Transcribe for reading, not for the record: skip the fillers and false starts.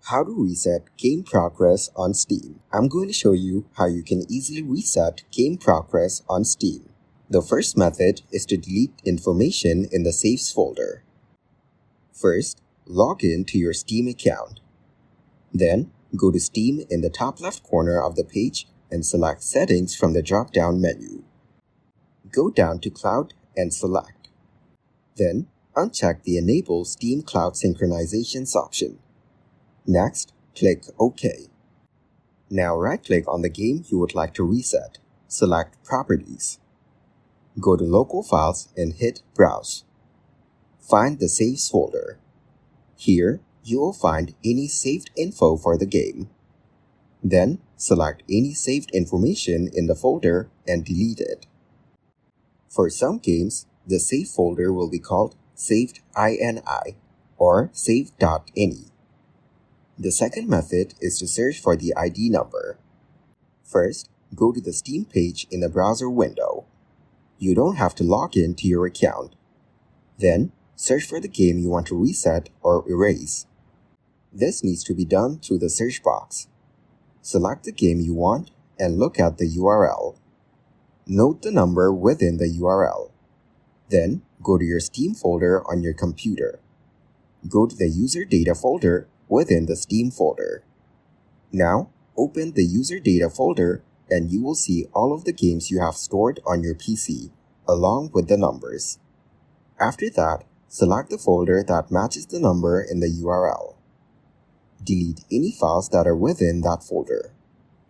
How to reset game progress on Steam. I'm going to show you how you can easily reset game progress on Steam. The first method is to delete information in the saves folder. First, log in to your Steam account. Then, go to Steam in the top left corner of the page and select Settings from the drop-down menu. Go down to Cloud and select. Then, uncheck the Enable Steam Cloud Synchronizations option. Next, click OK. Now right-click on the game you would like to reset. Select Properties. Go to Local Files and hit Browse. Find the Saves folder. Here, you will find any saved info for the game. Then, select any saved information in the folder and delete it. For some games, the save folder will be called saved.ini or saved.ini. The second method is to search for the ID number. First, go to the Steam page in the browser window. You don't have to log in to your account. Then, search for the game you want to reset or erase. This needs to be done through the search box. Select the game you want and look at the URL. Note the number within the URL. Then, go to your Steam folder on your computer. Go to the user data folder within the Steam folder. Now, open the user data folder and you will see all of the games you have stored on your PC, along with the numbers. After that, select the folder that matches the number in the URL. Delete any files that are within that folder.